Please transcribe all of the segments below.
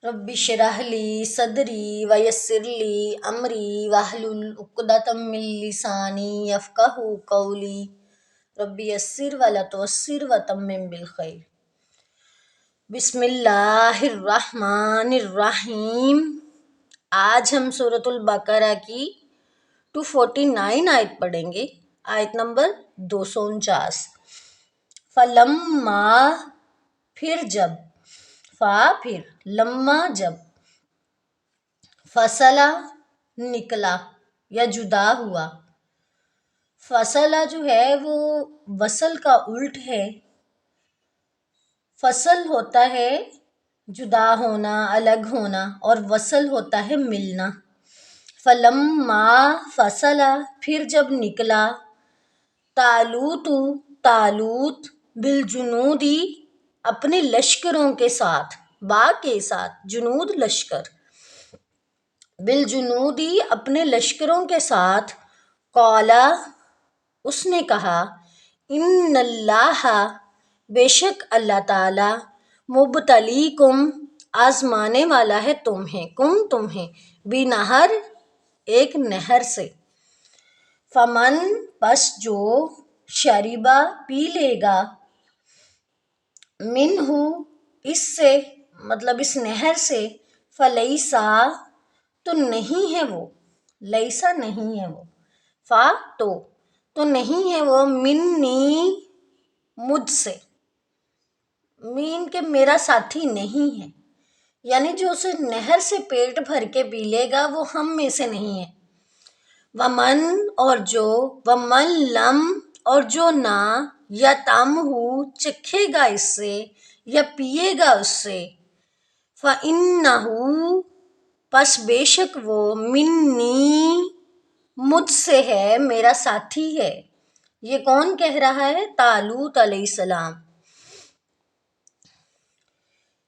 رب اشرح لی صدری ویسر لی امری واحلل عقدۃ من لسانی یفقہوا قولی رب یسر ولا تعسر وتمم بالخیر۔ بسم اللہ الرحمن الرحیم۔ آج ہم سورۃ البقرہ کی 249 آیت پڑھیں گے، آیت نمبر 249۔ فلما پھر جب، فا پھر، لما جب، فصلہ نکلا یا جدا ہوا۔ فصلہ جو ہے وہ وصل کا الٹ ہے۔ فصل ہوتا ہے جدا ہونا، الگ ہونا، اور وصل ہوتا ہے ملنا۔ فلما فصلہ پھر جب نکلا، طالوت طالوت بالجنودی اپنے لشکروں کے ساتھ، با کے ساتھ، جنود لشکر، بالجنودی اپنے لشکروں کے ساتھ، قالا اس نے کہا، ان اللہ بے شک اللہ تعالی، مبتلیکم آزمانے والا ہے تمہیں، بنہر ایک نہر سے، فمن پس جو، شریبا پی لے گا، منہ اس سے، مطلب اس نہر سے، فلیسا تو نہیں ہے وہ، لیسا نہیں ہے وہ، فا تو نہیں ہے وہ، منی مجھ سے، مین کہ میرا ساتھی نہیں ہے، یعنی جو اسے نہر سے پیٹ بھر کے پی لے گا وہ ہم میں سے نہیں ہے۔ ومن اور جو، ومن لم اور جو نہ، یا تم ہو چکھے گا اس سے، یا پیے گا اس سے، فَإِنَّهُ پس بے شک وہ، منی مجھ سے ہے، میرا ساتھی ہے۔ یہ کون کہہ رہا ہے؟ طالوت علیہ السلام۔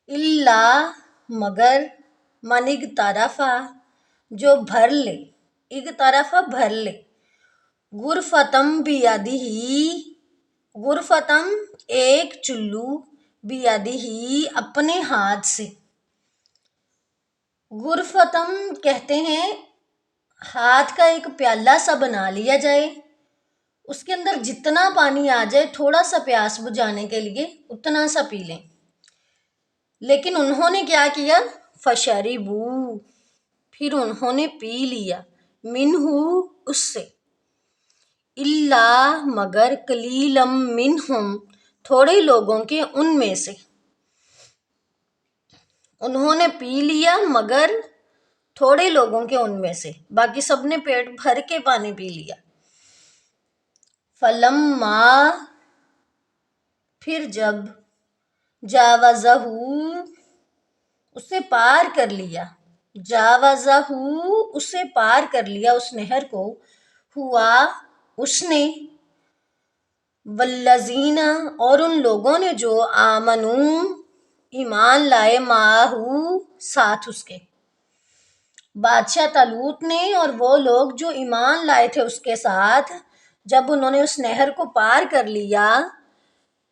اللہ مگر، من اغترفا جو بھر لے، اغترفا بھر لے، غرفتم بیدہ غرفتم ایک چلو، بیدہ اپنے ہاتھ سے۔ غرفتم کہتے ہیں ہاتھ کا ایک پیالہ سا بنا لیا جائے، اس کے اندر جتنا پانی آ جائے، تھوڑا سا پیاس بجھانے کے لیے اتنا سا پی لیں۔ لیکن انہوں نے کیا کیا؟ فشربو پھر انہوں نے پی لیا، منہ اس سے، اللہ مگر، قلیلم منہم تھوڑے لوگوں کے ان میں سے، انہوں نے پی لیا مگر تھوڑے لوگوں کے ان میں سے، باقی سب نے پیٹ بھر کے پانی پی لیا۔ فلما پھر جب، جاوزہ اسے پار کر لیا، جاوزہ اسے پار کر لیا، اس نہر کو، ہوا اس نے، والذین اور ان لوگوں نے جو، آمنو ایمان لائے، معہو ساتھ اس کے، بادشاہ طالوت نے اور وہ لوگ جو ایمان لائے تھے اس کے ساتھ، جب انہوں نے اس نہر کو پار کر لیا،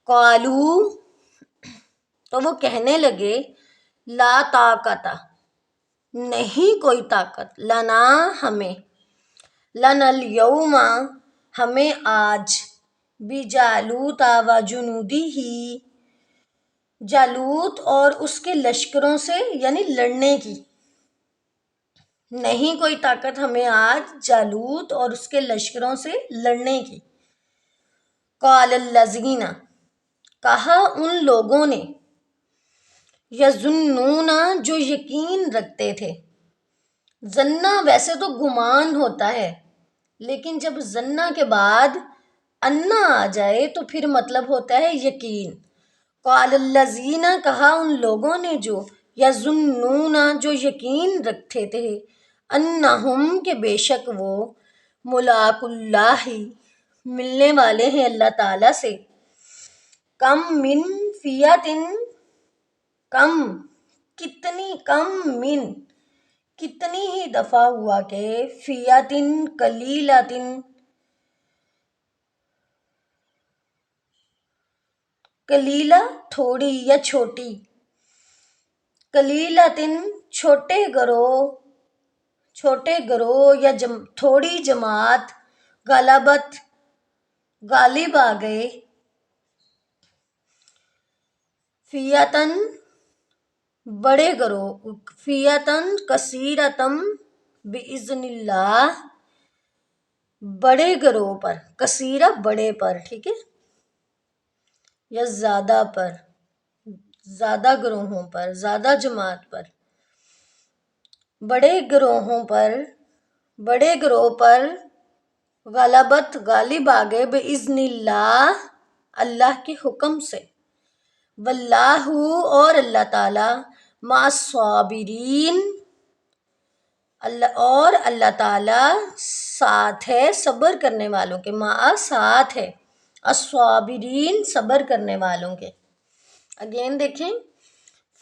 قالو تو وہ کہنے لگے، لا طاقت نہیں کوئی طاقت، لنا ہمیں، لنا الیوم ہمیں آج، بجالوت و جنودہ جالوت اور اس کے لشکروں سے، یعنی لڑنے کی، نہیں کوئی طاقت ہمیں آج جالوت اور اس کے لشکروں سے لڑنے کی۔ قال الذین کہا ان لوگوں نے، یظنون جو یقین رکھتے تھے، ظنہ ویسے تو گمان ہوتا ہے، لیکن جب ظنہ کے بعد انا آ جائے تو پھر مطلب ہوتا ہے یقین۔ قال الذین کہا ان لوگوں نے جو، یظنون جو یقین رکھتے تھے، انہم کہ بے شک وہ، ملاق اللہ ملنے والے ہیں اللہ تعالیٰ سے، کم من فیتن کم کتنی، کم من کتنی ہی دفعہ ہوا کہ، فیتن قلیلتن قلیلہ تھوڑی یا چھوٹی، कलीलतिन छोटे गरोह या थोड़ी जमात, गलबत गालिब आ गए, फियतन बड़े गरोह, फियतन कसीरतम बिइज़्निल्लाह, बड़े गरोह पर, कसीरा बड़े पर, ठीक है, या ज्यादा पर, ज्यादा ग्रोहों पर, ज्यादा जमात पर, बड़े ग्रोह पर गलबत गालिब आ गए बिइज़्निल्लाह, अल्लाह के हुक्म से, वल्लाहु और अल्लाह ताला मास्साबिरीन, और अल्लाह ताला साथ है सब्र करने वालों के, मा साथ है, अस्साबिरीन सब्र करने वालों के। अगेन देखें,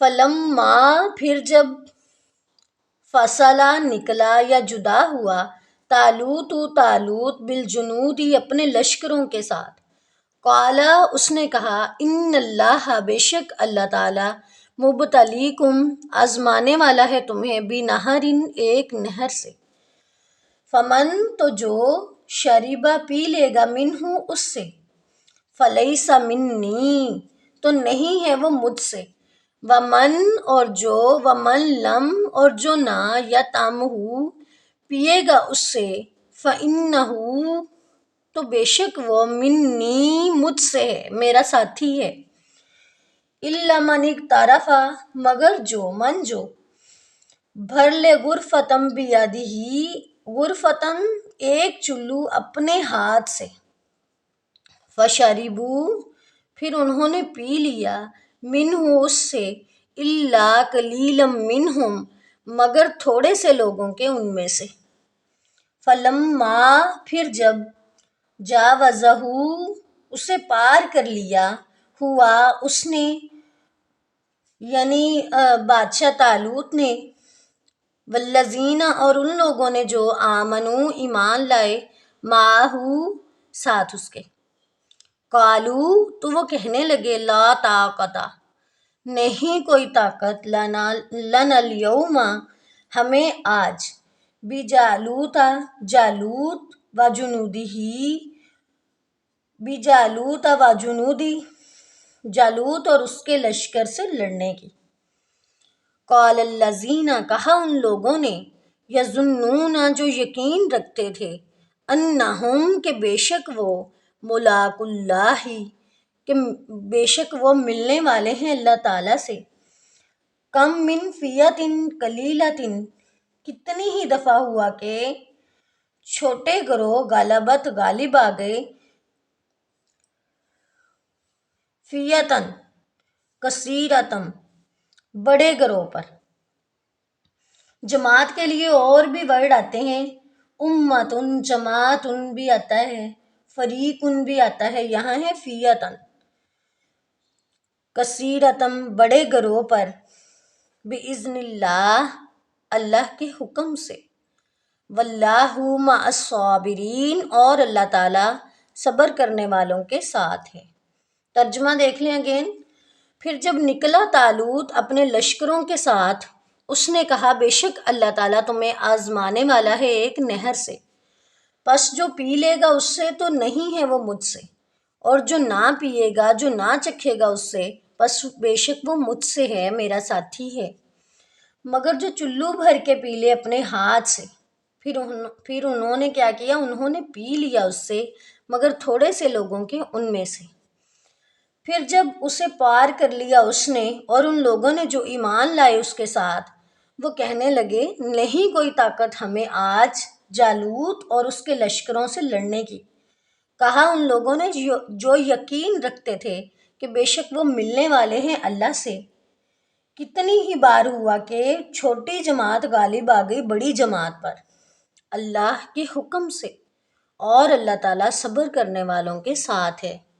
फलम्मा फिर जब, फसला निकला या जुदा हुआ, तालूत बिलजुनूदी अपने लश्करों के साथ, काला उसने कहा, इन्नल्लाह बेशक अल्लाह ताला, मुबतलीकुम आजमाने वाला है तुम्हें, बिनहरिन एक नहर से, फमन तो जो, शरीबा पी लेगा, मिन्हु उससे, फलैसा मिन्नी तो नहीं है वो मुझसे, वमन और जो, वमन लम और जो ना, या तामहू पिएगा उससे, फ़इन्नहू तो बेशक वो, मिन्नी मुझसे है, मेरा साथी है, इल्ला मन इक़्तरफ़ा मगर जो, मन जो भर ले गुरफ़तम बियदिही, गुरफ़तन एक चुल्लू अपने हाथ से, फ़शरिबू फिर उन्होंने पी लिया, मिन्हु उससे, इल्ला कलीलम मिन्हुम मगर थोड़े से लोगों के उनमें से, फलम्मा फिर जब, जावज़हू उसे पार कर लिया, हुआ उसने, यानी बादशाह तालूत ने, वल्लज़ीना और उन लोगों ने जो, आमनू ईमान लाए, माहू साथ उसके, कालू तो वो कहने लगे, ला ताक़ता नहीं कोई ताकत, लनल यौमा हमें आज, बिजालूता जालूत व जुनूदिही, बिजालूता व जुनूदी जालूत और उसके लश्कर से लड़ने की। क़ालल्लज़ीना कहा उन लोगों ने, यज़ुन्नूना जो यकीन रखते थे, अन्नहुम के बेशक वो, मुलाकुल्लाही कि बेशक वो मिलने वाले हैं अल्लाह ताला से, कम मिन फ़ियतिन कलीलतिन कितनी ही दफ़ा हुआ कि छोटे गरोह गलबत गालिब आ गए, फ़ियतन कसीरतम बड़े गरोह पर। जमात के लिए और भी वर्ड आते हैं, उम्मतुन जमातुन भी आता है, फरीकुन भी आता है, यहाँ है फ़ियतन कसीरतम बड़े गरोह पर, बिइज़्निल्लाह अल्लाह के हुक्म से, वल्लाहु मअस्साबिरीन और अल्लाह ताला सब्र करने वालों के साथ है। तर्जुमा देख लें अगेन, फिर जब निकला तालूत अपने लश्करों के साथ, उसने कहा, बेशक अल्लाह ताला तुम्हें आजमाने वाला है एक नहर से, बस जो पी लेगा उससे तो नहीं है वो मुझसे, और जो ना पिएगा, जो ना चखेगा उससे, बस बेशक वो मुझसे है, मेरा साथी है, मगर जो चुल्लू भर के पी ले अपने हाथ से, फिर उन्होंने क्या किया, उन्होंने पी लिया उससे, मगर थोड़े से लोगों के उनमें से। फिर जब उसे पार कर लिया उसने और उन लोगों ने जो ईमान लाए उसके साथ, वो कहने लगे, नहीं कोई ताकत हमें आज जालूत और उसके लश्करों से लड़ने की। कहा उन लोगों ने जो यकीन रखते थे कि बेशक वो मिलने वाले हैं अल्लाह से। कितनी ही बार हुआ कि छोटी जमात गालिब आ गई बड़ी जमात पर, अल्लाह के हुक्म से, और अल्लाह ताला सब्र करने वालों के साथ है।